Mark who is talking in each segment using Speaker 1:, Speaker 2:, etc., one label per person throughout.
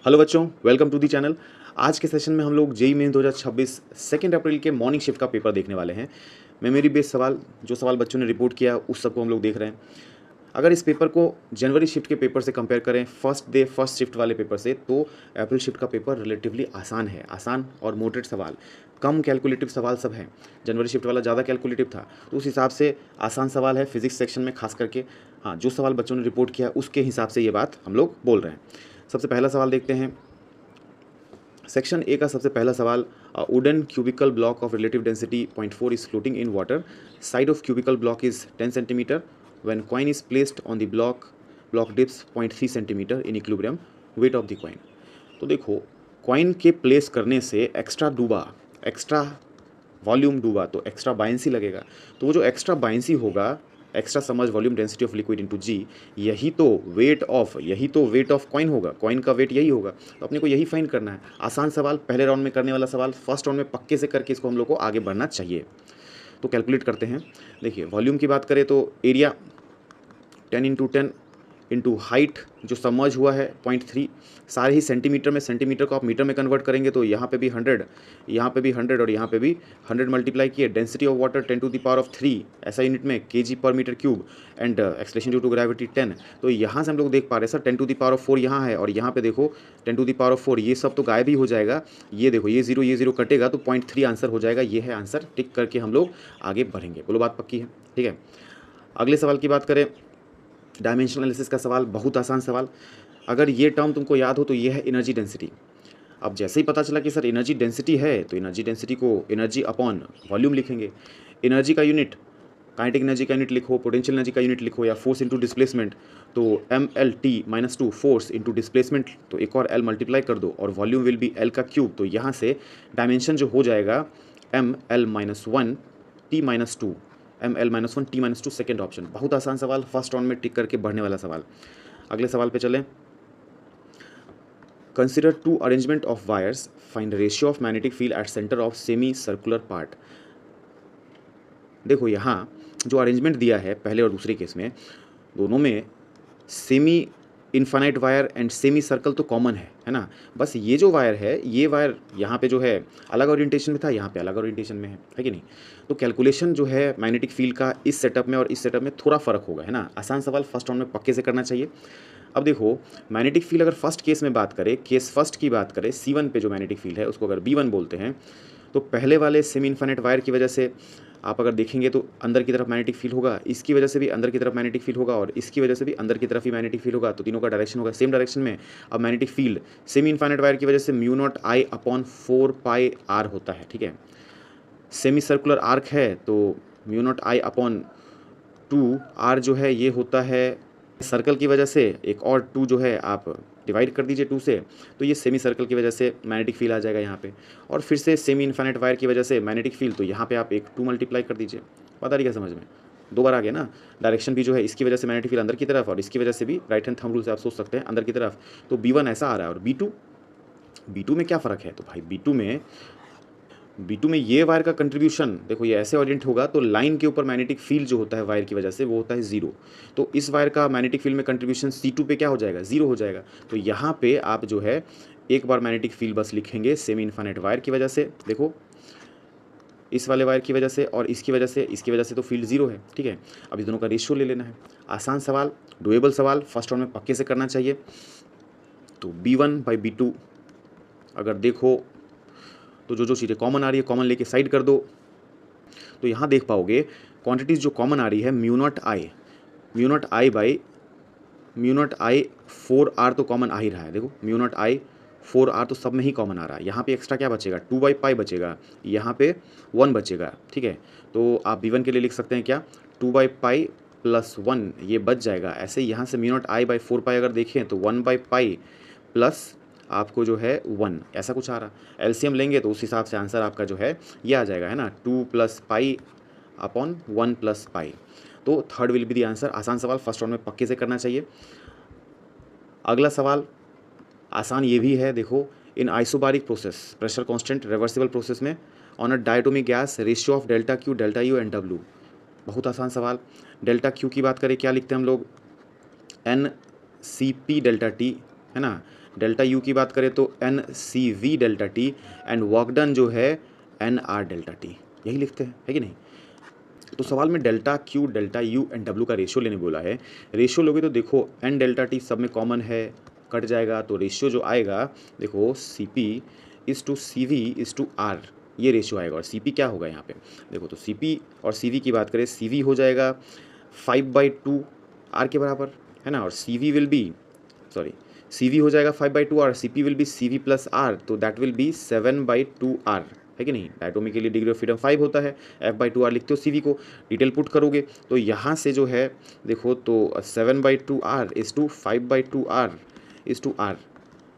Speaker 1: Hello बच्चों, welcome to the channel. आज के सेशन में हम लोग जेई मेन 2026 2 अप्रैल के मॉर्निंग शिफ्ट का पेपर देखने वाले हैं। मेमोरी बेस्ड सवाल, जो सवाल बच्चों ने रिपोर्ट किया उस सबको हम लोग देख रहे हैं। अगर इस पेपर को जनवरी शिफ्ट के पेपर से कंपेयर करें, फर्स्ट डे फर्स्ट शिफ्ट वाले पेपर से, तो अप्रैल शिफ्ट का पेपर रिलेटिवली आसान है। आसान और मोडरेट सवाल, कम कैलकुलेटिव सवाल सब हैं। जनवरी शिफ्ट वाला ज़्यादा कैलकुलेटिव था, तो उस हिसाब से आसान सवाल है फिजिक्स सेक्शन में खास करके। हाँ, जो सवाल बच्चों ने रिपोर्ट किया उसके हिसाब से ये बात हम लोग बोल रहे हैं। सबसे पहला सवाल देखते हैं। सेक्शन ए का सबसे पहला सवाल, wooden cubical block of relative density 0.4 is floating in water. Side of cubical block is 10 centimetre. When coin is placed on the block dips 0.3 centimetre in equilibrium. Weight of the coin. तो देखो, coin के place करने से extra volume डूबा तो extra buoyancy लगेगा। तो वो जो एक्स्ट्रा बायंसी होगा, एक्स्ट्रा समझ volume density of liquid into g, यही तो वेट ऑफ कॉइन होगा। कॉइन का वेट यही होगा, तो अपने को यही फाइंड करना है। आसान सवाल, पहले राउंड में करने वाला सवाल फर्स्ट राउंड में पक्के से करके इसको हम लोग को आगे बढ़ना चाहिए। तो कैलकुलेट करते हैं। देखिए, वॉल्यूम की बात करें तो एरिया 10 इंटू हाइट जो सबमर्ज हुआ है 0.3, सारे ही सेंटीमीटर में, सेंटीमीटर को आप मीटर में कन्वर्ट करेंगे तो यहाँ पे भी 100, यहाँ पे भी 100 और यहाँ पे भी 100 मल्टीप्लाई किए। डेंसिटी ऑफ वाटर 10⁻³ ऐसा यूनिट में kg पर metre cube and acceleration due to gravity 10। तो यहाँ से हम लोग देख पा रहे हैं सर 10⁻4 यहाँ है और यहाँ पे देखो 10⁻4, ये सब तो गायब ही हो जाएगा। ये देखो, ये जीरो कटेगा तो 0.3 आंसर हो जाएगा। ये है आंसर। टिक करके हम लोग आगे बढ़ेंगे। बोलो, बात पक्की है? ठीक है। अगले सवाल की बात करें, डायमेंशनल एनालिसिस का सवाल, बहुत आसान सवाल। अगर ये टर्म तुमको याद हो तो ये है एनर्जी डेंसिटी। अब जैसे ही पता चला कि सर एनर्जी डेंसिटी है, तो एनर्जी डेंसिटी को एनर्जी अपॉन वॉल्यूम लिखेंगे। एनर्जी का यूनिट, काइनेटिक एनर्जी का यूनिट लिखो, पोटेंशियल एनर्जी का यूनिट लिखो, या फोर्स इंटू डिस्प्लेसमेंट, तो mLT-2 फोर्स इंटू डिस्प्लेसमेंट, तो एक और L मल्टीप्लाई कर दो और वॉल्यूम विल बी L का क्यूब। तो यहाँ से डायमेंशन जो हो जाएगा mL-1 T-2, mL-1 T-2, second option. बहुत आसान सवाल, फर्स्ट राउंड में टिक करके बढ़ने वाला सवाल। अगले सवाल पे चलें। Consider two arrangement of wires, find ratio of magnetic field at centre of semi circular part. देखो, यहाँ जो अरेंजमेंट दिया है पहले और दूसरे केस में, दोनों में semi infinite wire and semi circle तो कॉमन है ना। बस ये जो वायर है, ये वायर यहाँ पे जो है अलग ओरिएंटेशन में था, यहाँ पे अलग ओरिएंटेशन में है कि नहीं। तो कैलकुलेशन जो है मैग्नेटिक फील्ड का इस सेटअप में और इस सेटअप में थोड़ा फर्क होगा, है ना। आसान सवाल, फर्स्ट राउंड में पक्के से करना चाहिए। अब देखो, मैग्नेटिक फील्ड अगर फर्स्ट केस में बात करें, केस फर्स्ट की बात करें, C1 पे जो मैग्नेटिक फील्ड है उसको अगर B1 बोलते हैं, तो पहले वाले सेमी इन्फानाइट वायर की वजह से आप अगर देखेंगे तो अंदर की तरफ मैग्नेटिक फील्ड होगा, इसकी वजह से भी अंदर की तरफ मैग्नेटिक फील्ड होगा और इसकी वजह से भी अंदर की तरफ ही मैग्नेटिक फील्ड होगा। तो तीनों का डायरेक्शन होगा सेम डायरेक्शन में। अब magnetic field semi infinite wire की वजह से μ0I/4πr होता है, ठीक है। सेमी सर्कुलर आर्क है तो μ0I/2r जो है ये होता है सर्कल की वजह से। एक और 2 जो है आप डिवाइड कर दीजिए 2 से, तो ये सेमी सर्कल की वजह से मैग्नेटिक फील्ड आ जाएगा यहाँ पे। और फिर से सेमी इन्फानाइट वायर की वजह से मैग्नेटिक फील्ड, तो यहाँ पे आप एक 2 मल्टीप्लाई कर दीजिए। बात आ रही है समझ में? 2 बार आ गया ना। डायरेक्शन भी जो है, इसकी वजह से मैग्नेटिक फील्ड अंदर की तरफ और इसकी वजह से भी राइट हैंड थंब रूल से आप सोच सकते हैं अंदर की तरफ। तो B1 ऐसा आ रहा है। और B2 में क्या फ़र्क है? तो भाई B2 में ये वायर का कंट्रीब्यूशन देखो, ये ऐसे ओरिएंट होगा तो लाइन के ऊपर मैग्नेटिक फील्ड जो होता है वायर की वजह से वो होता है 0। तो इस वायर का मैग्नेटिक फील्ड में कंट्रीब्यूशन C2 पे क्या हो जाएगा? 0 हो जाएगा। तो यहाँ पे आप जो है एक बार मैग्नेटिक फील्ड बस लिखेंगे सेमी इन्फानाइट वायर की वजह से। देखो, इस वाले वायर की वजह से और इसकी वजह से तो फील्ड 0 है, ठीक है। अब इस दोनों का रेशियो ले लेना है। आसान सवाल, डुएबल सवाल, फर्स्ट राउंड में पक्के से करना चाहिए। तो B1/B2 अगर देखो तो जो चीज़ें कॉमन आ रही है, कॉमन लेके साइड कर दो। तो यहाँ देख पाओगे क्वांटिटीज़ जो कॉमन आ रही है μ0I/4r तो कॉमन आ ही रहा है। देखो, μ0I/4r तो सब में ही कॉमन आ रहा है। यहाँ पे एक्स्ट्रा क्या बचेगा? 2/π बचेगा, यहाँ पे 1 बचेगा, ठीक है। तो आप B1 के लिए लिख सकते हैं क्या? 2/π + 1 ये बच जाएगा। ऐसे यहाँ से μ0I/4π अगर देखें तो 1/π प्लस आपको जो है 1, ऐसा कुछ आ रहा। एलसीएम लेंगे तो उस हिसाब से आंसर आपका जो है ये आ जाएगा, है ना, 2 + π/1 + π। तो third will be the answer. आसान सवाल, फर्स्ट राउंड में पक्के से करना चाहिए। अगला सवाल आसान ये भी है। देखो, in isobaric process, pressure constant reversible process में, on a diatomic gas, ratio of ΔQ, ΔU and W। बहुत आसान सवाल। ΔQ की बात करें, क्या लिखते हैं हम लोग? NCP ΔT, है ना। डेल्टा यू की बात करें तो N C V delta T and work done जो है एन आर डेल्टा टी, यही लिखते हैं, है कि नहीं। तो सवाल में delta Q, delta U and W का रेशियो लेने बोला है। रेशियो लोगे तो देखो एन डेल्टा टी सब में कॉमन है, कट जाएगा, तो रेशियो जो आएगा देखो C P is to C V is to R, ये रेशियो आएगा। और सी पी क्या होगा यहाँ पे देखो, तो सी पी और सी वी की बात करें, सी वी हो जाएगा 5/2 आर के बराबर, है ना। और C V will be C V हो जाएगा 5/2 R, C P will be C V plus R, तो दैट विल बी 7/2 आर, है कि नहीं। डायटोमी के लिए डिग्री ऑफ फ्रीडम 5 होता है, F/2 आर लिखते हो सी वी को, डिटेल पुट करोगे तो यहाँ से जो है देखो तो 7/2 R is to 5/2 R is to R,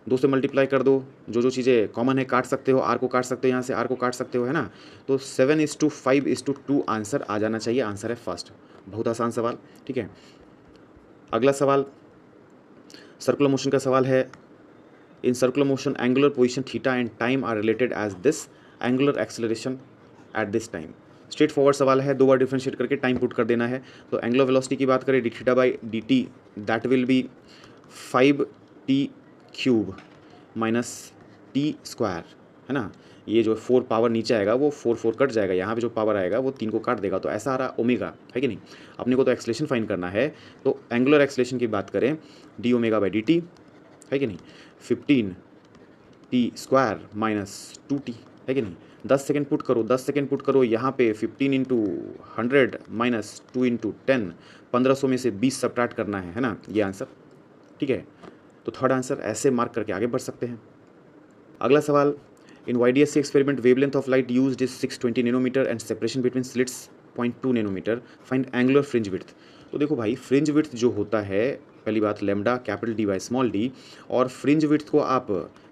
Speaker 1: 2 से मल्टीप्लाई कर दो, जो चीज़ें कॉमन है काट सकते हो, आर को काट सकते हो, यहाँ से आर को काट सकते हो, है ना। तो 7:5:2 आंसर आ जाना चाहिए, आंसर है फर्स्ट। बहुत आसान सवाल, ठीक है। अगला सवाल सर्कुलर मोशन का सवाल है। In circular motion angular position theta and time are related as this angular acceleration at this time. Straightforward सवाल है, 2 बार डिफरेंशिएट करके टाइम पुट कर देना है। तो एंगुलर वेलोसिटी की बात करें D theta by D T, that will be 5t³ minus T square, है ना। ये जो 4 पावर नीचे आएगा वो 4 कट जाएगा, यहाँ पे जो पावर आएगा वो 3 को काट देगा, तो ऐसा आ रहा ओमेगा, है कि नहीं। अपने को तो एक्सलेशन फाइंड करना है, तो एंगुलर एक्सलेशन की बात करें D omega by D T, है कि नहीं, 15t² माइनस 2t, है कि नहीं। 10 सेकेंड पुट करो, 10 सेकेंड पुट करो, यहाँ पे 15 इंटू 100 माइनस 2 इंटू 10, 1500 में से 20 सब्ट्रैक्ट करना है ना, ये आंसर, ठीक है। तो थर्ड आंसर ऐसे मार्क करके आगे बढ़ सकते हैं। अगला सवाल, in YDSC experiment wavelength of light used is 620 nanometre and separation between slits 0.2 nanometre, find angular fringe width. तो देखो भाई, फ्रिंज विड्थ जो होता है, पहली बात lambda capital D by small D, और फ्रिंज विड्थ को आप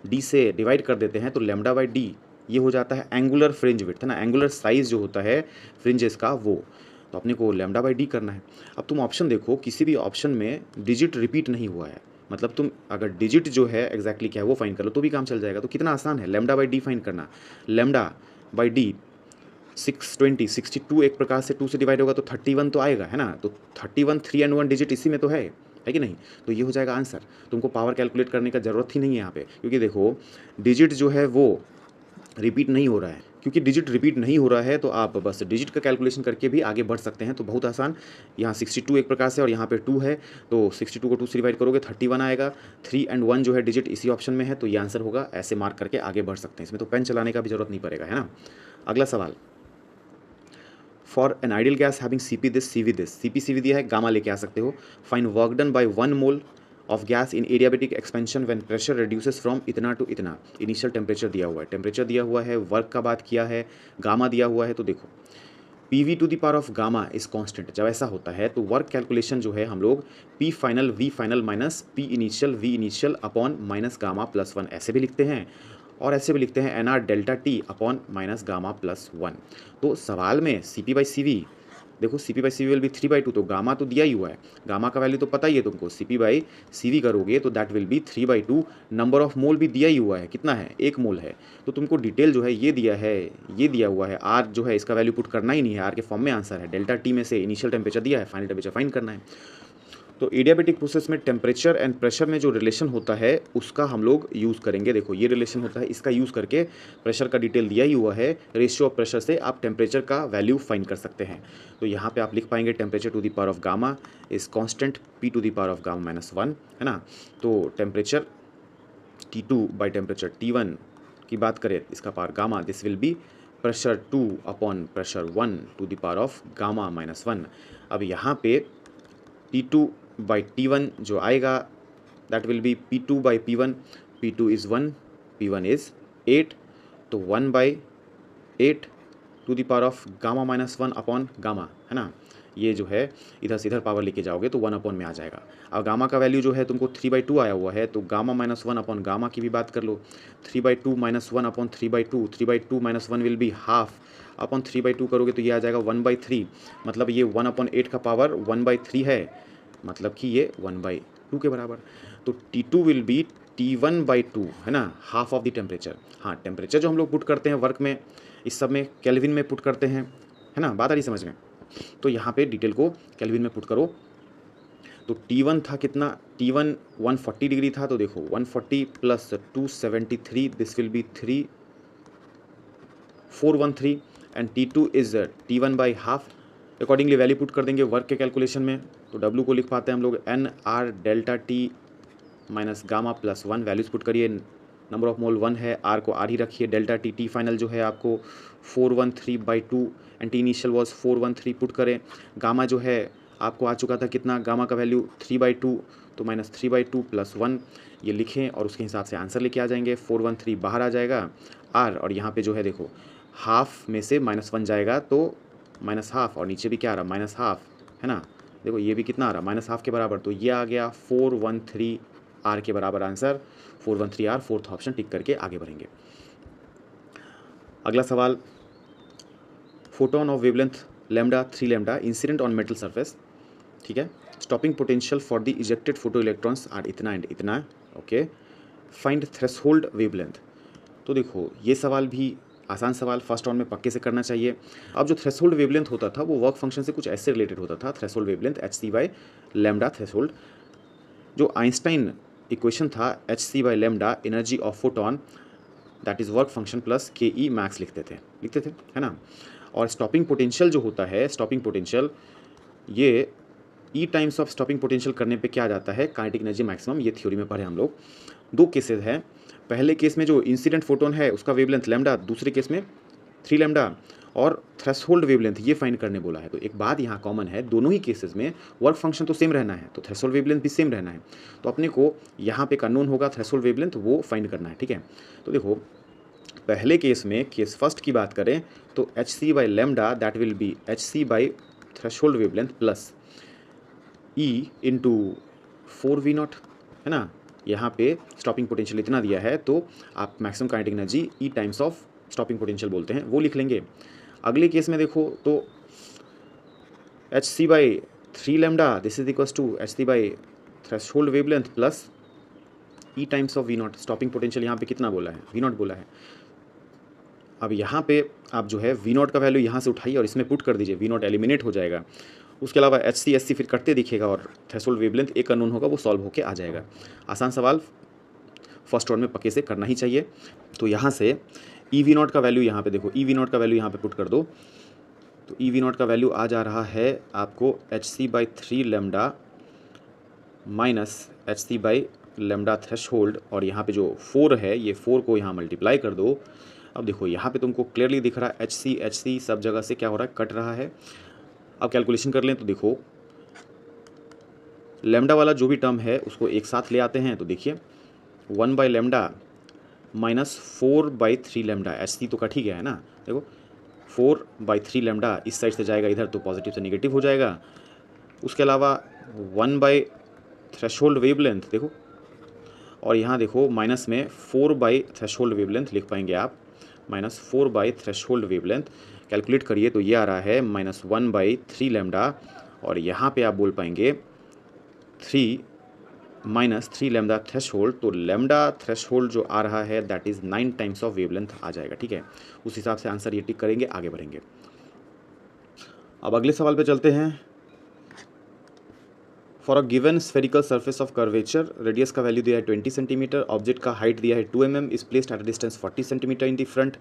Speaker 1: डी से डिवाइड कर देते हैं तो लैम्डा बाई डी, ये हो जाता है एंगुलर फ्रिंज विड्थ, है ना। एंगुलर साइज जो होता है फ्रिंजेस का वो, तो अपने को लैम्डा बाई डी करना है। अब तुम ऑप्शन देखो, किसी भी ऑप्शन में डिजिट रिपीट नहीं हुआ है, मतलब तुम अगर डिजिट जो है एग्जैक्टली क्या है वो फाइंड कर लो तो भी काम चल जाएगा। तो कितना आसान है लैम्डा बाई डी फाइंड करना। लैम्डा बाई डी 620, 62 एक प्रकार से 2 से डिवाइड होगा तो 31 तो आएगा, है ना। तो 31 3 and 1 डिजिट इसी में तो है कि नहीं। तो ये हो जाएगा आंसर। तुमको पावर कैलकुलेट करने का ज़रूरत ही नहीं है यहाँ पे, क्योंकि देखो डिजिट जो है वो रिपीट नहीं हो रहा है। क्योंकि डिजिट रिपीट नहीं हो रहा है तो आप बस डिजिट का कैलकुलेशन करके भी आगे बढ़ सकते हैं। तो बहुत आसान, यहाँ 62 एक प्रकार से और यहाँ पे 2 है, तो 62 को 2 से डिवाइड करोगे 31 आएगा। 3 and 1 जो है डिजिट इसी ऑप्शन में है, तो ये आंसर होगा। ऐसे मार्क करके आगे बढ़ सकते हैं, इसमें तो पेन चलाने का भी जरूरत नहीं पड़ेगा, है ना। अगला सवाल, for an ideal gas having CP this CV this, CP CV दिया है, गामा लेके आ सकते हो। Find work done by 1 mole of gas in adiabatic expansion when pressure reduces from इतना टू इतना। इनिशियल टेम्परेचर दिया हुआ है, टेम्परेचर दिया हुआ है, वर्क का बात किया है, गामा दिया हुआ है। तो देखो PV to the power of gamma is constant. जब ऐसा होता है तो वर्क कैलकुलेशन जो है हम लोग P final V final minus P initial V initial upon minus gamma plus 1 ऐसे भी लिखते हैं, और ऐसे भी लिखते हैं NR delta T upon minus gamma plus 1। तो सवाल में CP बाई CV देखो, CP by CV will be 3/2, तो गामा तो दिया ही हुआ है, गामा का वैल्यू तो पता ही है तुमको। CP बाई CV करोगे तो that will B 3/2। Number of mole भी दिया ही हुआ है, कितना है, 1 मोल है। तो तुमको डिटेल जो है ये दिया है, ये दिया हुआ है। R जो है इसका वैल्यू पुट करना ही नहीं है, R के फॉर्म में आंसर है। डेल्टा T में से इनिशियल टेम्परेचर दिया है, फाइनल टेम्परेचर फाइंड करना है। तो एडियाबेटिक प्रोसेस में टेम्परेचर एंड प्रेशर में जो रिलेशन होता है उसका हम लोग यूज़ करेंगे। देखो ये रिलेशन होता है, इसका यूज़ करके प्रेशर का डिटेल दिया ही हुआ है, रेशियो ऑफ प्रेशर से आप टेम्परेचर का वैल्यू फाइंड कर सकते हैं। तो यहाँ पे आप लिख पाएंगे temperature to the power of gamma is constant P to the power of gamma minus 1, है ना। तो temperature T2 by temperature T1 की बात करें, इसका power gamma, this will be pressure 2 upon pressure 1 to the power of gamma minus 1। अब यहाँ पे T2 बाई T1 जो आएगा that will be P2 by P1, P2 is 1, P1 is 8, तो 1/8 to the power of gamma minus 1 upon gamma, है ना। ये जो है इधर से इधर पावर लेके जाओगे तो 1 अपॉन में आ जाएगा। अब गामा का वैल्यू जो है तुमको 3/2 आया हुआ है, तो गामा माइनस 1 अपॉन गामा की भी बात कर लो। 3/2 minus 1 upon 3/2, 3/2 minus 1 will be half upon 3/2 करोगे तो ये आ जाएगा 1/3। मतलब ये 1/8 का पावर 1/3 है, मतलब कि ये 1/2 के बराबर। तो T2 विल बी T1/2, है ना, हाफ ऑफ द टेम्परेचर। हाँ, टेम्परेचर जो हम लोग पुट करते हैं वर्क में, इस सब में केल्विन में पुट करते हैं, है ना, बात आ रही समझ में। तो यहाँ पे डिटेल को केल्विन में पुट करो, तो T1 था कितना, T1 140 डिग्री था, तो देखो 140 plus 273 this will B 3413 and T2 is T1 by half. Accordingly value put कर देंगे वर्क के कैलकुलेशन में, तो W को लिख पाते हैं हम लोग NR delta T minus gamma plus 1, values put करिए, नंबर ऑफ मोल 1 है, R को R ही रखिए, डेल्टा T फाइनल जो है आपको 413/2 and T initial was 413 put करें। गामा जो है आपको आ चुका था कितना, गामा का वैल्यू 3/2, तो माइनस 3/2 प्लस 1 ये लिखें और उसके हिसाब से आंसर लेके आ जाएंगे। 413 बाहर आ जाएगा R, और यहाँ पे जो है देखो हाफ में से -1 जाएगा तो माइनस हाफ, और नीचे भी क्या आ रहा माइनस हाफ है ना, देखो ये भी कितना आ रहा माइनस हाफ के बराबर, तो ये आ गया 413 R के बराबर answer. 413 R fourth option tick करके आगे बढ़ेंगे। अगला सवाल, photon of wavelength lambda 3 lambda incident on metal surface, ठीक है, stopping potential for the ejected photo electrons are इतना एंड इतना, ओके, फाइंड थ्रेशोल्ड वेवलेंथ। तो देखो ये सवाल भी आसान सवाल, फर्स्ट राउंड में पक्के से करना चाहिए। अब जो थ्रेशोल्ड वेवलेंथ होता था वो वर्क फंक्शन से कुछ ऐसे रिलेटेड होता था, threshold wavelength hc lambda threshold, जो आइंस्टाइन इक्वेशन था hc lambda energy of photon that is work function plus ke max लिखते थे है ना। और स्टॉपिंग पोटेंशियल जो होता है, स्टॉपिंग पोटेंशियल ये E times of stopping potential करने पे क्या आ जाता है, काइनेटिक एनर्जी मैक्सिमम, ये थ्योरी में पढ़े हम लोग। दो केसेस हैं, पहले केस में जो इंसिडेंट फोटोन है उसका वेवलेंथ लैम्डा, दूसरे केस में 3 लैम्डा, और थ्रेशोल्ड वेवलेंथ ये फाइंड करने बोला है। तो एक बात यहाँ कॉमन है, दोनों ही केसेस में वर्क फंक्शन तो सेम रहना है, तो थ्रेशोल्ड वेवलेंथ भी सेम रहना है, तो अपने को यहाँ पे कानून होगा थ्रेशोल्ड वेवलेंथ वो फाइंड करना है, ठीक है। तो देखो पहले केस में, केस फर्स्ट की बात करें तो hc lambda that will B hc threshold wavelength plus E into 4V0 है ना। यहाँ पे स्टॉपिंग पोटेंशियल इतना दिया है तो आप maximum kinetic energy E times of stopping potential बोलते हैं, वो लिख लेंगे। अगले केस में देखो तो hc 3 lambda this is equals to hc threshold wavelength plus E times of V0, stopping potential यहाँ पे कितना बोला है, V0 बोला है। अब यहाँ पे आप जो है V0 का वैल्यू यहाँ से उठाइए और इसमें पुट कर दीजिए, V0 एलिमिनेट हो जाएगा। उसके अलावा hc फिर करते दिखेगा और थ्रेशोल्ड वेवलेंथ एक कानून होगा वो सॉल्व होके आ जाएगा। आसान सवाल, फर्स्ट राउंड में पक्के से करना ही चाहिए। तो यहाँ से EV0 का वैल्यू यहाँ पे देखो, EV0 का वैल्यू यहाँ पे पुट कर दो, तो EV0 का वैल्यू आ जा रहा है आपको hc 3 lambda minus hc lambda threshold, और यहाँ पे जो 4 है ये 4 को यहाँ मल्टीप्लाई कर दो। अब देखो यहाँ पे तुमको क्लियरली दिख रहा है hc सब जगह से क्या हो रहा है, कट रहा है। अब कैलकुलेशन कर लें तो देखो लैम्डा वाला जो भी टर्म है उसको एक साथ ले आते हैं, तो देखिए 1 by lambda minus 4/3 lambda, hc तो कट ही गया है ना, देखो 4/3 लैम्डा इस साइड से जाएगा इधर तो पॉजिटिव से नेगेटिव हो जाएगा। उसके अलावा 1 बाई थ्रेशोल्ड वेवलेंथ देखो, और यहाँ देखो माइनस में 4 बाई थ्रेशोल्ड वेवलेंथ लिख पाएंगे आप, -4 बाई थ्रेशोल्ड वेवलेंथ कैलकुलेट करिए तो ये आ रहा है -1/3 लैम्डा, और यहाँ पे आप बोल पाएंगे 3 लैम्डा थ्रेशोल्ड, तो लैम्डा थ्रेशोल्ड जो आ रहा है that is 9 times of wavelength आ जाएगा, ठीक है। उस हिसाब से आंसर ये टिक करेंगे, आगे बढ़ेंगे। अब अगले सवाल पे चलते हैं। For a given spherical surface of curvature, radius का वैल्यू दिया है 20 सेंटीमीटर, ऑब्जेक्ट का हाइट दिया है 2 mm, is placed at a distance 40 centimetre in the front,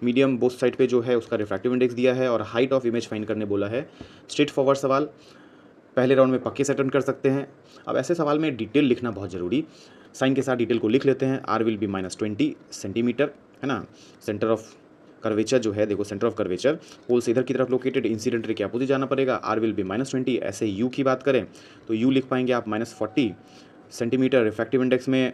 Speaker 1: medium both side पे जो है उसका रिफ्रैक्टिव इंडेक्स दिया है, और हाइट ऑफ इमेज फाइंड करने बोला है। स्ट्रेट फॉरवर्ड सवाल, पहले राउंड में पक्के से अटेंड कर सकते हैं। अब ऐसे सवाल में डिटेल लिखना बहुत ज़रूरी, साइन के साथ डिटेल को लिख लेते हैं। R विल बी -20 सेंटीमीटर है ना। सेंटर ऑफ कर्वेचर जो है देखो, सेंटर ऑफ कर्वेचर पोल से इधर की तरफ लोकेटेड, इंसिडेंट रे के अपोजिट जाना पड़ेगा। R will be -20। ऐसे U की बात करें तो U लिख पाएंगे आप -40 सेंटीमीटर। रिफ्रैक्टिव इंडेक्स में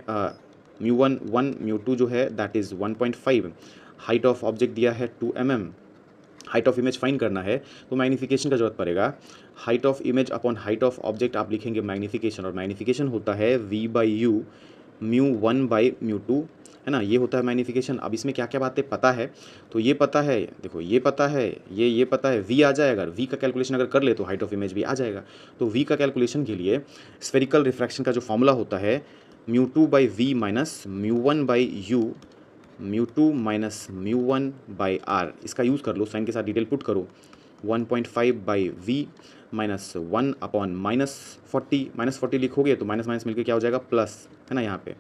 Speaker 1: μ1 1, μ2 जो है that is 1.5। Height of object दिया है 2 mm। Height of image find करना है तो मैग्नीफिकेशन का जरूरत पड़ेगा। Height of image upon height of object आप लिखेंगे मैग्नीफिकेशन, और मैग्नीफिकेशन होता है V/U μ1/μ2 है ना, ये होता है मैग्नीफिकेशन। अब इसमें क्या क्या बातें पता है, तो ये पता है देखो, ये पता है, ये पता है, V आ जाएगा। अगर V का कैलकुलेशन अगर कर ले तो हाइट ऑफ इमेज भी आ जाएगा। तो V का कैलकुलेशन के लिए स्फेरिकल रिफ्रैक्शन का जो फॉर्मूला होता है μ2/V minus μ1/U μ2 minus μ1/R, इसका यूज़ कर लो, साइन के साथ डिटेल पुट करो। 1.5/V -1/-40, -40 लिखोगे तो माइनस माइनस मिलकर क्या हो जाएगा प्लस, है ना यहाँ पे।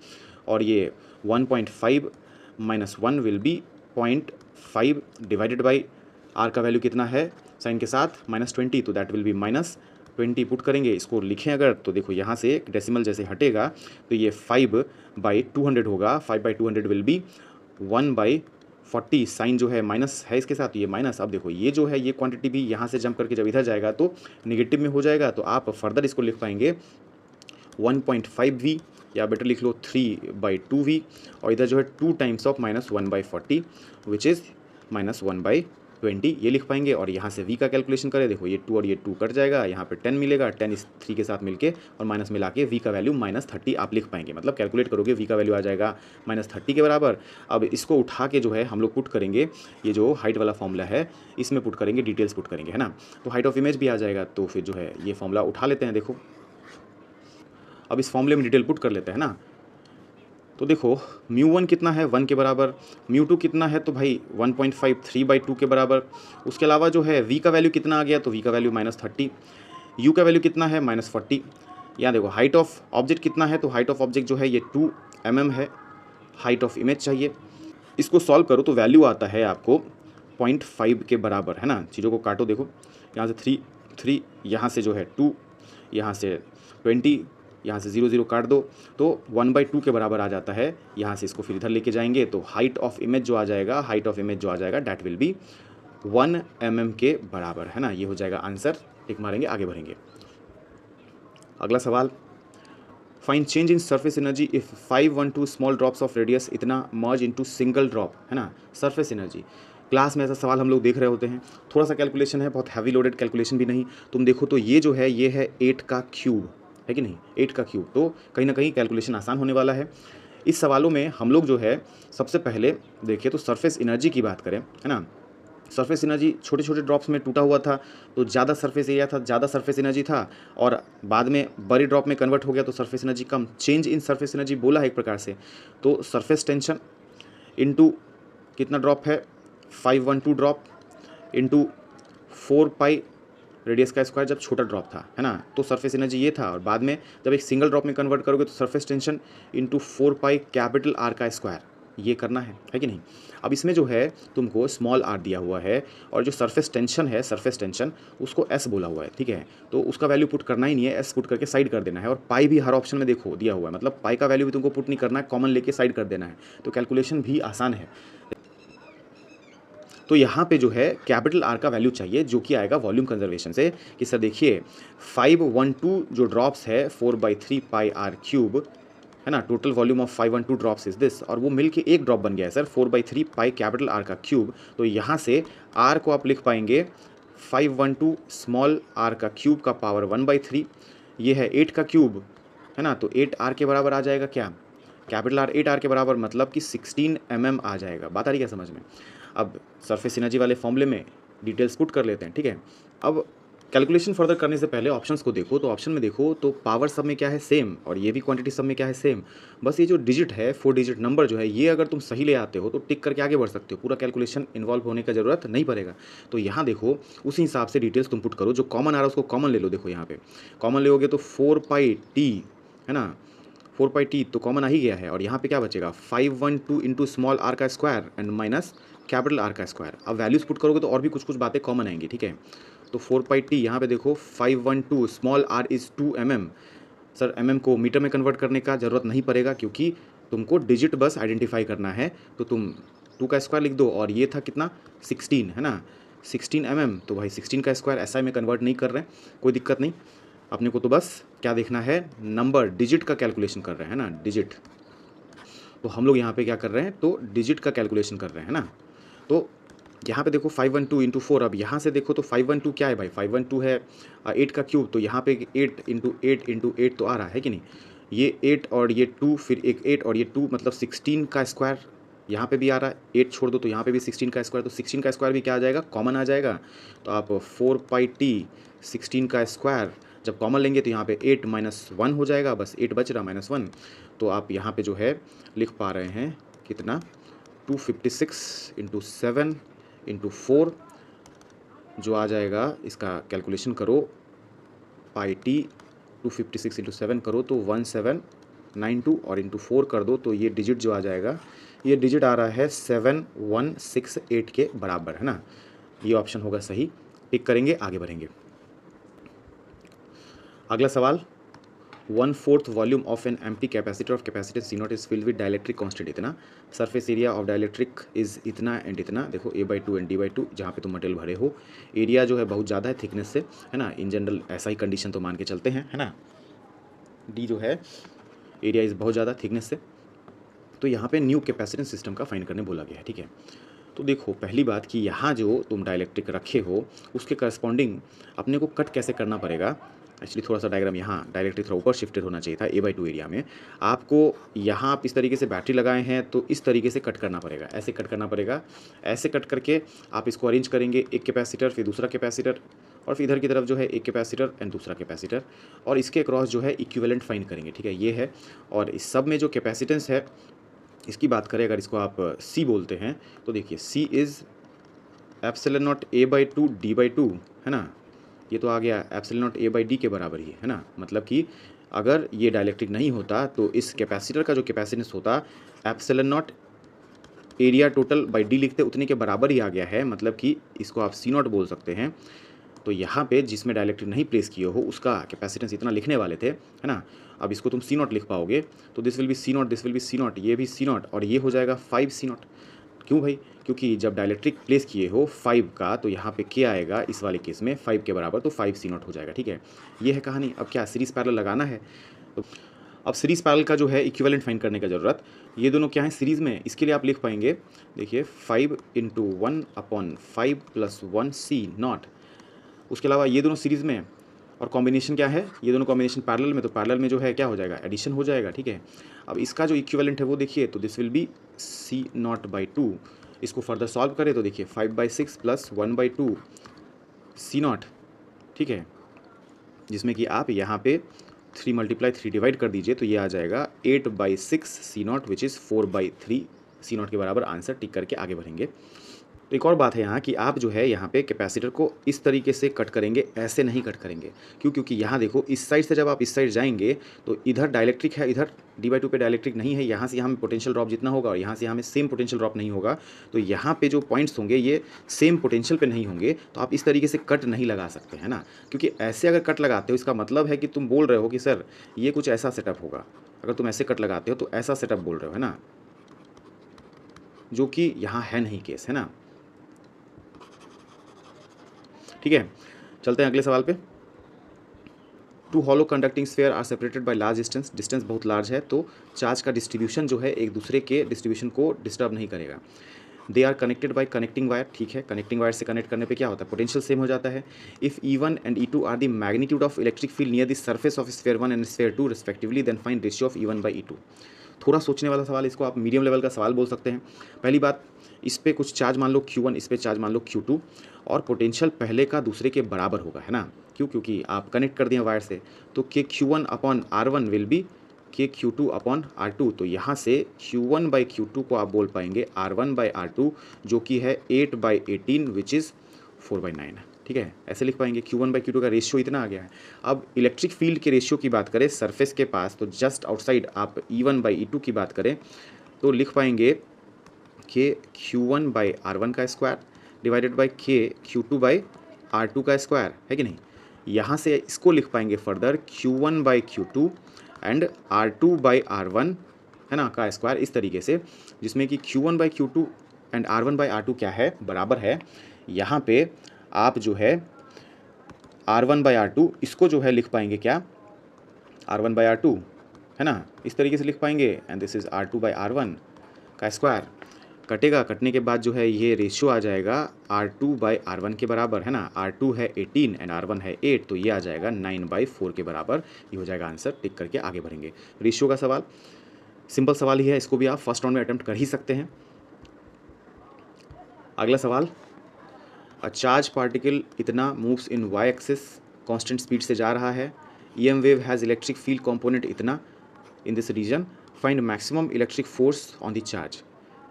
Speaker 1: और ये 1.5 - 1 will be 0.5 divided by R का वैल्यू कितना है साइन के साथ -20, तो दैट विल बी -20 पुट करेंगे। इसको लिखें अगर तो देखो यहाँ से एक डेसिमल जैसे हटेगा तो ये 5/200 होगा। 5/200 विल बी 1/40, साइन जो है माइनस है इसके साथ, ये माइनस। अब देखो ये जो है ये क्वांटिटी भी यहाँ से जंप करके जब इधर जाएगा तो निगेटिव में हो जाएगा, तो आप फर्दर इसको लिख पाएंगे 1.5v, या बेटर लिख लो 3/2v, और इधर जो है 2 टाइम्स ऑफ -1/40 विच इज़ -1/20 ये लिख पाएंगे। और यहाँ से v का कैलकुलेशन करें, देखो ये 2 और ये 2 कट जाएगा, यहाँ पे 10 मिलेगा, 10 इस 3 के साथ मिलके और माइनस मिला के v का वैल्यू -30 आप लिख पाएंगे। मतलब कैलकुलेट करोगे v का वैल्यू आ जाएगा -30 के बराबर। अब इसको उठा के जो है हम लोग पुट करेंगे, ये जो हाइट वाला फॉर्मूला है इसमें पुट करेंगे, डिटेल्स पुट करेंगे, है ना। तो हाइट ऑफ इमेज भी आ जाएगा, तो फिर जो है ये फॉर्मूला उठा लेते हैं। देखो अब इस फॉर्मूले में डिटेल पुट कर लेते हैं ना। तो देखो μ1 कितना है 1 के बराबर, μ2 कितना है तो भाई 1.5 3/2 के बराबर। उसके अलावा जो है v का वैल्यू कितना आ गया, तो v का वैल्यू -30, u का वैल्यू कितना है -40। यहाँ देखो हाइट ऑफ ऑब्जेक्ट कितना है, तो हाइट ऑफ ऑब्जेक्ट जो है ये 2 mm है। हाइट ऑफ इमेज चाहिए, इसको सॉल्व करो तो वैल्यू आता है आपको 0.5 के बराबर, है ना। चीज़ों को काटो, देखो यहाँ से 3, यहाँ से जो है 2, यहाँ से 20, यहाँ से 0 0 काट दो तो 1/2 के बराबर आ जाता है। यहाँ से इसको फिर इधर लेके जाएंगे तो हाइट ऑफ इमेज जो आ जाएगा, डैट विल बी 1 mm के बराबर, है ना। ये हो जाएगा आंसर। टिक मारेंगे, आगे बढ़ेंगे। अगला सवाल, find change in surface energy if 512 small drops of radius इतना मर्ज इनटू सिंगल ड्रॉप, है ना। सरफेस एनर्जी क्लास में ऐसा सवाल हम लोग देख रहे होते हैं। थोड़ा सा कैलकुलेशन है, बहुत हैवी लोडेड कैलकुलेशन भी नहीं। तुम देखो तो ये जो है ये है 8 का क्यूब, है कि नहीं, 8 का क्यूब, तो कहीं ना कहीं कैलकुलेशन आसान होने वाला है। इस सवालों में हम लोग जो है सबसे पहले देखिए तो सरफेस एनर्जी की बात करें, है ना। सरफेस एनर्जी छोटे छोटे ड्रॉप्स में टूटा हुआ था तो ज़्यादा सरफेस एरिया था, ज़्यादा सरफेस एनर्जी था, और बाद में बड़ी ड्रॉप में कन्वर्ट हो गया तो surface energy come. Change in surface energy बोला है एक प्रकार से, तो सरफेस टेंशन इनटू कितना ड्रॉप है 512 ड्रॉप इनटू 4 पाई रेडियस का स्क्वायर जब छोटा ड्रॉप था, है ना। तो सरफेस एनर्जी ये था, और बाद में जब एक सिंगल ड्रॉप में कन्वर्ट करोगे तो surface tension into 4 pi capital R का स्क्वायर, ये करना है कि नहीं। अब इसमें जो है तुमको स्मॉल आर दिया हुआ है, और जो सरफेस टेंशन है, सरफेस टेंशन उसको एस बोला हुआ है, ठीक है। तो उसका वैल्यू पुट करना ही नहीं है, एस पुट करके साइड कर देना है। और पाई भी हर ऑप्शन में देखो दिया हुआ है, मतलब पाई का वैल्यू भी तुमको पुट नहीं करना है, कॉमन लेके साइड कर देना है, तो कैलकुलेशन भी आसान है। तो यहाँ पे जो है कैपिटल आर का वैल्यू चाहिए, जो कि आएगा वॉल्यूम कंजर्वेशन से। कि सर देखिए 512 जो ड्रॉप्स है 4/3 पाई आर क्यूब, है ना। Total volume of 512 drops is this, और वो मिलके एक ड्रॉप बन गया है सर 4/3 पाई कैपिटल आर का क्यूब। तो यहाँ से आर को आप लिख पाएंगे 512 स्मॉल आर का क्यूब का पावर 1/3, ये है 8 का क्यूब, है ना। तो 8 आर के बराबर आ जाएगा क्या, कैपिटल आर 8 आर के बराबर, मतलब कि 16 mm आ जाएगा। बात आ रही क्या समझ में। अब सरफेस एनर्जी वाले फॉर्मूले में डिटेल्स पुट कर लेते हैं, ठीक है। अब कैलकुलेशन फर्दर करने से पहले ऑप्शंस को देखो, तो ऑप्शन में देखो तो पावर सब में क्या है सेम, और ये भी क्वांटिटी सब में क्या है सेम। बस ये जो डिजिट है 4 डिजिट नंबर जो है, ये अगर तुम सही ले आते हो तो टिक करके आगे बढ़ सकते हो, पूरा कैलकुलेशन इन्वॉल्व होने का जरूरत नहीं पड़ेगा। तो यहाँ देखो उसी हिसाब से डिटेल्स तुम पुट करो, जो कॉमन आ रहा है उसको कॉमन ले लो। देखो यहाँ पे कॉमन लोगे तो 4πt, है ना, 4πt तो कॉमन आ ही गया है, और यहाँ पे क्या बचेगा 512 इंटू स्मॉल आर का square and minus capital R का स्क्वायर। अब वैल्यूज पुट करोगे तो और भी कुछ कुछ बातें कॉमन आएंगी, ठीक है। तो 4πt यहाँ पे देखो 512 small R is 2 mm। Sir mm को मीटर में कन्वर्ट करने का ज़रूरत नहीं पड़ेगा, क्योंकि तुमको डिजिट बस आइडेंटिफाई करना है। तो तुम 2 का स्क्वायर लिख दो, और ये था कितना 16, है ना, 16 mm। तो भाई 16 का स्क्वायर SI में कन्वर्ट नहीं कर रहे हैं, कोई दिक्कत नहीं। अपने को तो बस क्या देखना है, नंबर डिजिट का कैलकुलेशन कर रहे हैं ना, डिजिट। तो हम लोग यहाँ पे क्या कर रहे हैं, तो डिजिट का कैलकुलेशन कर रहे हैं ना। तो यहाँ पे देखो 512 इंटू 4, अब यहाँ से देखो तो 512 क्या है भाई, 512 है 8 का क्यूब, तो यहाँ पे 8 इंटू 8 इंटू 8 तो आ रहा है कि नहीं। ये 8 और ये 2, फिर एक 8 और ये 2, मतलब 16 का स्क्वायर यहाँ पे भी आ रहा है। 8 छोड़ दो तो यहाँ पे भी 16 का स्क्वायर, तो 16 का स्क्वायर भी क्या आ जाएगा, कॉमन आ जाएगा। तो आप 4πt 16 का स्क्वायर जब कॉमन लेंगे तो यहाँ पे 8 - 1 हो जाएगा, बस 8 बच रहा -1। तो आप यहाँ पे जो है लिख पा रहे हैं कितना 256 इंटू 7 इंटू 4 जो आ जाएगा, इसका कैलकुलेशन करो पाई टी 256 इंटू 7 करो तो 1792 और इंटू 4 कर दो तो ये डिजिट जो आ जाएगा, ये डिजिट आ रहा है 7168 के बराबर, है ना। ये ऑप्शन होगा सही, टिक करेंगे, आगे बढ़ेंगे। अगला सवाल, 1/4 volume of an empty capacitor of capacitance C0 is filled with dielectric constant इतना, surface area of dielectric is इतना एंड इतना, देखो A/2 एंड D/2 जहाँ पे तुम मटेरियल भरे हो, एरिया जो है बहुत ज़्यादा है थिकनेस से, है ना, इन जनरल ऐसा ही कंडीशन तो मान के चलते हैं, है ना। डी जो है एरिया इज बहुत ज़्यादा थिकनेस से, तो यहाँ पे न्यू कैपेसिटेंस सिस्टम का फाइंड करने बोला गया है, ठीक है। तो देखो पहली बात कि यहाँ जो तुम डाइलेक्ट्रिक रखे हो उसके करस्पॉन्डिंग अपने को कट कैसे करना पड़ेगा। एक्चुअली थोड़ा सा डायग्राम यहाँ डायरेक्टली थोड़ा ऊपर शिफ्टेड होना चाहिए था, A/2 एरिया में आपको यहाँ आप इस तरीके से बैटरी लगाए हैं तो इस तरीके से कट करना पड़ेगा, ऐसे कट करना पड़ेगा, ऐसे कट करके आप इसको अरेंज करेंगे, एक कैपेसिटर फिर दूसरा कैपेसिटर और फिर इधर की तरफ जो है एक कैपेसिटर एंड दूसरा कैपेसिटर, और इसके क्रॉस जो है इक्विवेलेंट फाइंड करेंगे, ठीक है, ये है। और इस सब में जो कैपेसिटेंस है इसकी बात करें, अगर इसको आप C बोलते हैं तो देखिए C is epsilon not A/2 D/2, है ना, ये तो आ गया एप्सिलॉन नॉट A/D के बराबर ही है ना। मतलब कि अगर ये डाइलेक्ट्रिक नहीं होता तो इस कैपेसिटर का जो कैपेसिटेंस होता epsilon not area total by D लिखते उतने के बराबर ही आ गया है, मतलब कि इसको आप C0 बोल सकते हैं। तो यहाँ पे जिसमें डाइलेक्ट्रिक नहीं प्लेस किए हो उसका कैपेसिटेंस इतना लिखने वाले थे, है ना। अब इसको तुम C0 लिख पाओगे तो this will B C0, this will B C0, ये भी C0 और ये हो जाएगा 5 C0। क्यों भाई, क्योंकि जब डाइलेक्ट्रिक प्लेस किए हो 5 का तो यहाँ पे क्या आएगा इस वाले केस में 5 के बराबर, तो 5 C0 हो जाएगा, ठीक है। ये है कहानी। अब क्या सीरीज पैरेलल लगाना है, तो अब सीरीज पैरेलल का जो है इक्विवेलेंट फाइंड करने का ज़रूरत, ये दोनों क्या है सीरीज़ में, इसके लिए आप लिख पाएंगे, देखिए 5 × 1/5 + 1 C0। उसके अलावा ये दोनों सीरीज़ में और कॉम्बिनेशन क्या है, ये दोनों कॉम्बिनेशन पैरेलल में, तो पैरेलल में जो है क्या हो जाएगा एडिशन हो जाएगा, ठीक है। अब इसका जो इक्विवेलेंट है वो देखिए, तो दिस विल बी C0/2। इसको फर्दर सॉल्व करें तो देखिए 5/6 + 1/2 C0, ठीक है, जिसमें कि आप यहाँ पे 3 × 3 डिवाइड कर दीजिए तो ये आ जाएगा 8/6 C0 विच इज़ 4/3 C0 के बराबर आंसर, टिक करके आगे बढ़ेंगे। तो एक और बात है यहाँ कि आप जो है यहाँ पे कैपेसिटर को इस तरीके से कट करेंगे, ऐसे नहीं कट करेंगे। क्यों, क्योंकि यहाँ देखो इस साइड से जब आप इस साइड जाएंगे तो इधर डाइलेक्ट्रिक है, इधर D/2 पे डाइलेक्ट्रिक नहीं है, यहाँ से यहाँ में पोटेंशियल ड्रॉप जितना होगा और यहाँ से यहाँ में सेम पोटेंशियल ड्रॉप नहीं होगा, तो यहाँ पे जो पॉइंट्स होंगे ये सेम पोटेंशियल पे नहीं होंगे, तो आप इस तरीके से कट नहीं लगा सकते, है ना। क्योंकि ऐसे अगर कट लगाते हो इसका मतलब है कि तुम बोल रहे हो कि सर ये कुछ ऐसा सेटअप होगा, अगर तुम ऐसे कट लगाते हो तो ऐसा सेटअप बोल रहे हो, है ना, जो कि यहाँ है नहीं केस, है ना। ठीक है, चलते हैं अगले सवाल पे। 2 hollow conducting sphere are separated by large distance, distance बहुत लार्ज है तो चार्ज का डिस्ट्रीब्यूशन जो है एक दूसरे के डिस्ट्रीब्यूशन को डिस्टर्ब नहीं करेगा। They are connected by connecting wire, ठीक है, कनेक्टिंग वायर से कनेक्ट करने पे क्या होता है पोटेंशियल सेम हो जाता है। If E1 and E2 are the magnitude of electric field near the surface of sphere 1 and sphere 2 respectively, then find ratio of E1/E2। थोड़ा सोचने वाला सवाल, इसको आप मीडियम लेवल का सवाल बोल सकते हैं। पहली बात, इस पर कुछ चार्ज मान लो Q1, इस पर चार्ज मान लो Q2 और पोटेंशियल पहले का दूसरे के बराबर होगा, है ना। क्यों, क्योंकि आप कनेक्ट कर दिए वायर से, तो KQ1/R1 विल बी KQ2/R2, तो यहाँ से Q1/Q2 को आप बोल पाएंगे R1/R2 जो कि है 8/18 विच इज़ 4/9, ठीक है, ऐसे लिख पाएंगे। Q1/Q2 का रेशियो इतना आ गया है। अब इलेक्ट्रिक फील्ड के रेशियो की बात करें सरफेस के पास, तो जस्ट आउटसाइड आप E1/E2 की बात करें तो लिख पाएंगे कि Q1/R1 का स्क्वायर डिवाइडेड बाई KQ2/R2 का स्क्वायर, है कि नहीं। यहाँ से इसको लिख पाएंगे फर्दर Q1/Q2 एंड R2/R1, है ना, का स्क्वायर, इस तरीके से, जिसमें कि Q1/Q2 एंड R1/R2 क्या है बराबर है। यहाँ पे आप जो है R1/R2 इसको जो है लिख पाएंगे क्या R1/R2, है ना, इस तरीके से लिख पाएंगे एंड दिस इज़ R2/R1 का स्क्वायर। कटेगा, कटने के बाद जो है ये रेशियो आ जाएगा R2/R1 के बराबर, है ना। R2 है 18 एंड R1 है 8, तो ये आ जाएगा 9/4 के बराबर, ये हो जाएगा आंसर, टिक करके आगे बढ़ेंगे। रेशियो का सवाल सिंपल सवाल ही है, इसको भी आप फर्स्ट राउंड में अटेम्प्ट कर ही सकते हैं। अगला सवाल, अ चार्ज पार्टिकल इतना moves in y axis constant speed से जा रहा है, EM wave has electric field component इतना in this region, find maximum electric force on the charge.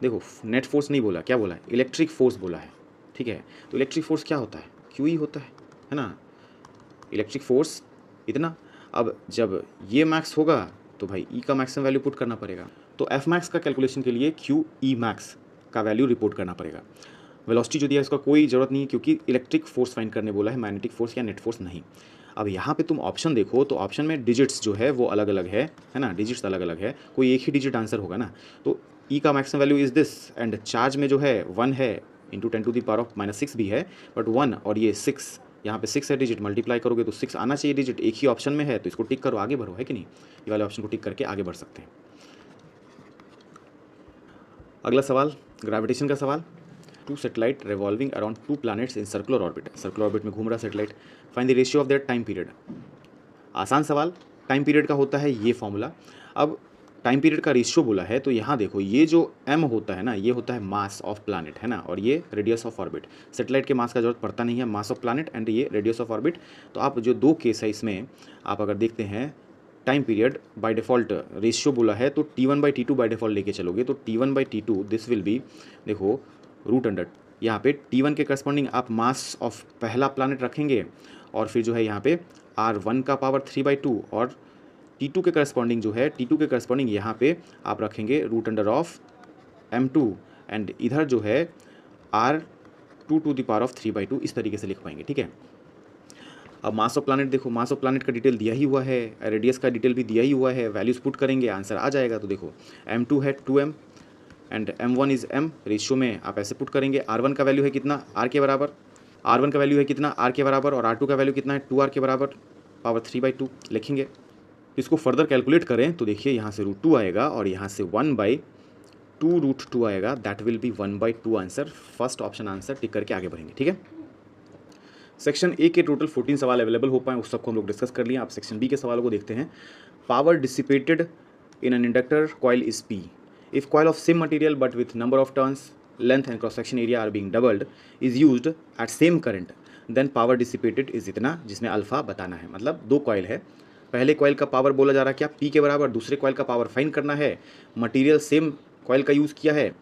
Speaker 1: देखो नेट फोर्स नहीं बोला, क्या बोला है, इलेक्ट्रिक फोर्स बोला है, ठीक है। तो इलेक्ट्रिक फोर्स क्या होता है, QE होता है ना। इलेक्ट्रिक फोर्स इतना। अब जब ये मैक्स होगा तो भाई ई का मैक्सिमम वैल्यू पुट करना पड़ेगा। तो एफ मैक्स का कैलकुलेशन के लिए क्यू ई मैक्स का वैल्यू रिपोर्ट करना पड़ेगा। वेलोसिटी जो दिया है इसका कोई ज़रूरत नहीं है, क्योंकि इलेक्ट्रिक फोर्स फाइंड करने बोला है, मैग्नेटिक फोर्स या नेट फोर्स नहीं। अब यहाँ पे तुम ऑप्शन देखो तो ऑप्शन में डिजिट्स जो है वो अलग अलग है ना, डिजिट्स अलग अलग है, कोई एक ही डिजिट आंसर होगा ना। तो ई का maximum value is this, and charge में जो है 1 है इंटू 10⁻⁻6 भी है, बट 1 और ये 6, यहाँ पे 6 है डिजिट, मल्टीप्लाई करोगे तो 6 आना चाहिए डिजिट, एक ही ऑप्शन में है तो इसको टिक करो, आगे बढ़ो, है कि नहीं। ये वाले ऑप्शन को टिक करके आगे बढ़ सकते हैं। अगला सवाल ग्रेविटेशन का सवाल। 2 satellite revolving around 2 planets in circular orbit, circular orbit में घूम रहा satellite, find the ratio of their time period. आसान सवाल। टाइम पीरियड का होता है ये फॉर्मूला। अब टाइम पीरियड का रेशियो बोला है तो यहाँ देखो ये जो m होता है ना, ये होता है मास ऑफ प्लैनेट, है ना, और ये रेडियस ऑफ ऑर्बिट। सैटेलाइट के मास का जरूरत पड़ता नहीं है, मास ऑफ प्लैनेट एंड ये रेडियस ऑफ ऑर्बिट। तो आप जो दो केस है इसमें आप अगर देखते हैं, time period by default ratio बोला है तो T1/T2 बाय डिफ़ॉल्ट लेके चलोगे तो T1/T2 दिस विल बी, देखो रूट अंडर, यहाँ पे T1 के करस्पॉन्डिंग आप मास ऑफ पहला प्लैनेट रखेंगे और फिर जो है यहाँ पे R1 का पावर 3/2 और T2 के करस्पॉन्डिंग जो है, T2 के करस्पॉन्डिंग यहाँ पे आप रखेंगे root under of M2 and इधर जो है R2 to the power of 3/2, इस तरीके से लिख पाएंगे, ठीक है। अब मास ऑफ प्लैनेट देखो, मास ऑफ प्लैनेट का डिटेल दिया ही हुआ है, रेडियस का डिटेल भी दिया ही हुआ है, वैल्यूज पुट करेंगे आंसर आ जाएगा। तो देखो M2 है 2m and M1 is m, ratio में आप ऐसे पुट करेंगे। R1 का वैल्यू है कितना, R के बराबर, R1 का वैल्यू है कितना, R के बराबर, और R2 का वैल्यू कितना है 2R के बराबर, पावर 3/2 लिखेंगे। इसको फर्दर कैलकुलेट करें तो देखिए यहाँ से √2 आएगा और यहाँ से 1/2 √2 आएगा, that will B 1/2 answer. First option answer tick करके आगे बढ़ेंगे, ठीक है। सेक्शन ए के टोटल 14 सवाल अवेलेबल हो पाए, उस सबको हम लोग डिस्कस कर लिए। आप सेक्शन बी के सवालों को देखते हैं। Power dissipated in an inductor coil is P if coil of same material but with number of turns, length and cross section area are being doubled is used at same current, then power dissipated is इतना, जिसमें alpha बताना है। मतलब दो coil है, पहले coil का power बोला जा रहा है क्या, P के बराबर, दूसरे कॉइल का पावर फाइंड करना है, मटेरियल सेम कॉइल का यूज़ किया है,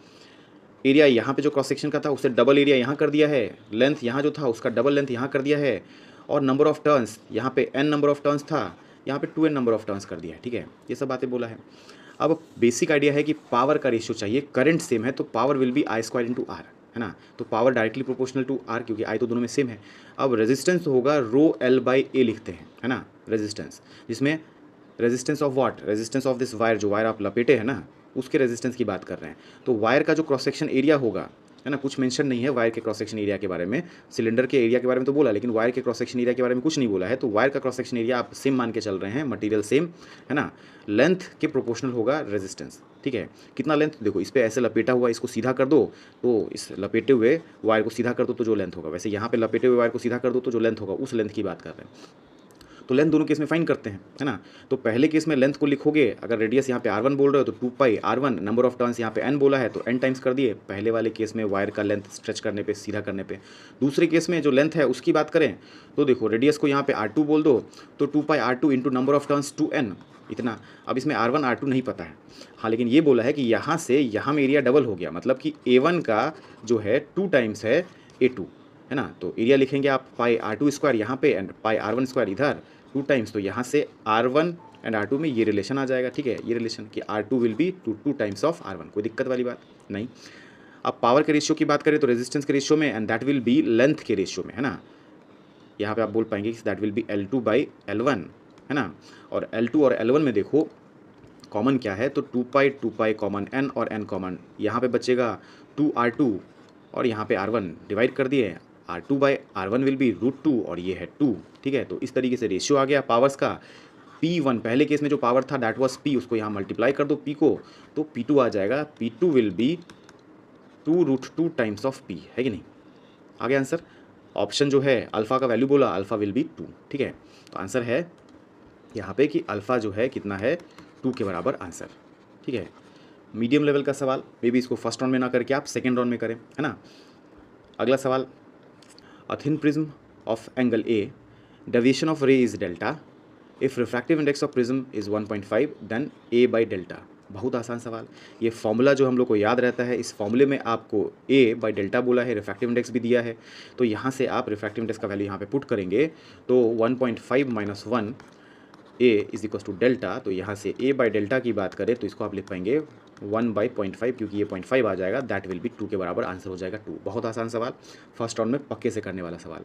Speaker 1: एरिया यहाँ पे जो क्रॉस सेक्शन का था उससे डबल एरिया यहाँ कर दिया है, लेंथ यहाँ जो था उसका डबल लेंथ यहाँ कर दिया है, और नंबर ऑफ टर्न्स यहाँ पे n नंबर ऑफ टर्न्स था, यहाँ पे 2n नंबर ऑफ टर्न्स कर दिया है, ठीक है। ये सब बातें बोला है। अब बेसिक आइडिया है कि पावर का रेशियो चाहिए, करंट सेम है तो power will be I² × R, है ना। तो power directly proportional to R, क्योंकि I तो दोनों में सेम है। अब रेजिस्टेंस होगा ρL/A लिखते हैं, है ना, रेजिस्टेंस, जिसमें resistance of what, resistance of this wire, जो वायर आप लपेटे हैं ना, उसके रेजिस्टेंस की बात कर रहे हैं। तो वायर का जो क्रॉस सेक्शन एरिया होगा, है ना, कुछ मेंशन नहीं है वायर के क्रॉस सेक्शन एरिया के बारे में, सिलेंडर के एरिया के बारे में तो बोला, लेकिन वायर के क्रॉस सेक्शन एरिया के बारे में कुछ नहीं बोला है। तो वायर का क्रॉस सेक्शन एरिया आप सेम मान के चल रहे हैं, मटेरियल सेम, है ना, लेंथ के प्रोपोर्शनल होगा रेजिस्टेंस, ठीक है। कितना लेंथ, देखो इस पर ऐसे लपेटा हुआ, इसको सीधा कर दो तो इस लपेटे हुए वायर को सीधा कर दो तो जो लेंथ होगा, वैसे यहाँ पे लपेटे हुए वायर को सीधा कर दो तो जो लेंथ होगा उस लेंथ की बात कर रहे हैं। तो लेंथ दोनों केस में फाइंड करते हैं, है ना। तो पहले केस में लेंथ को लिखोगे, अगर रेडियस यहाँ पे R1 बोल रहे हो तो 2πr1, नंबर ऑफ टर्न्स यहाँ पे n बोला है तो n टाइम्स कर दिए, पहले वाले केस में वायर का लेंथ स्ट्रेच करने पे, सीधा करने पे। दूसरे केस में जो लेंथ है उसकी बात करें तो देखो रेडियस को यहाँ पे R2 बोल दो तो 2πr2 into number of turns 2n, इतना। अब इसमें R1 R2 नहीं पता है, हाँ, लेकिन ये बोला है कि यहाँ से यहाँ में एरिया डबल हो गया, मतलब कि A1 का जो है 2 टाइम्स है A2, है ना। तो एरिया लिखेंगे आप πr2² यहाँ पे एंड πr1² इधर 2 टाइम्स, तो यहाँ से R1 एंड R2 में ये रिलेशन आ जाएगा, ठीक है। ये रिलेशन कि R2 will be 2 times of R1, कोई दिक्कत वाली बात नहीं। अब पावर के रेशियो की बात करें तो रेजिस्टेंस के रेशियो में, and that will B length के रेशियो में, है ना। यहाँ पे आप बोल पाएंगे कि दैट विल बी L2/L1, है ना। और L2 और L1 में देखो कॉमन क्या है, तो 2π कॉमन n और n कॉमन, यहाँ पे बचेगा 2R2 और यहाँ पे R1 डिवाइड कर दिए, R2/R1 विल बी √2 और ये है 2, ठीक है। तो इस तरीके से रेशियो आ गया पावर्स का। P1 पहले केस में जो पावर था दैट वाज P, उसको यहाँ मल्टीप्लाई कर दो P को तो P2 आ जाएगा, P2 will be 2√2 times of P, है कि नहीं। आगे आंसर ऑप्शन जो है अल्फ़ा का वैल्यू बोला, अल्फ़ा विल बी 2, ठीक है। तो आंसर है यहाँ पे कि अल्फ़ा जो है कितना है, 2 के बराबर आंसर, ठीक है। मीडियम लेवल का सवाल, मे बी इसको फर्स्ट राउंड में ना करके आप सेकेंड राउंड में करें, है ना। अगला सवाल, a thin prism of angle A, deviation of ray is delta. If refractive index of prism is 1.5, then A by delta. बहुत आसान सवाल। ये फॉर्मूला जो हम लोग को याद रहता है, इस फॉर्मूले में आपको A बाई डेल्टा बोला है, रिफ्रैक्टिव इंडेक्स भी दिया है, तो यहाँ से आप रिफ्रैक्टिव इंडेक्स का वैल्यू यहाँ पे पुट करेंगे तो 1.5 minus 1 A is equal to delta. तो यहाँ से A बाई डेल्टा की बात करें तो इसको आप लिख पाएंगे 1/0.5, क्योंकि ये 0.5 आ जाएगा, दैट विल बी 2 के बराबर, आंसर हो जाएगा 2। बहुत आसान सवाल, फर्स्ट राउंड में पक्के से करने वाला सवाल।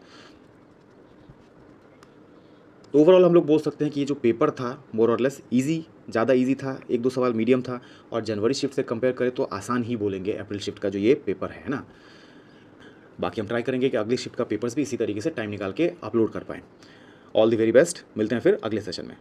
Speaker 1: तो ओवरऑल हम लोग बोल सकते हैं कि ये जो पेपर था मोर और लेस ईजी, ज़्यादा ईजी था, एक दो सवाल मीडियम था, और जनवरी शिफ्ट से कंपेयर करें तो आसान ही बोलेंगे अप्रैल शिफ्ट का जो ये पेपर है ना। बाकी हम ट्राई करेंगे कि अगली शिफ्ट का पेपर्स भी इसी तरीके से टाइम निकाल के अपलोड कर पाएँ। ऑल द वेरी बेस्ट, मिलते हैं फिर अगले सेशन में।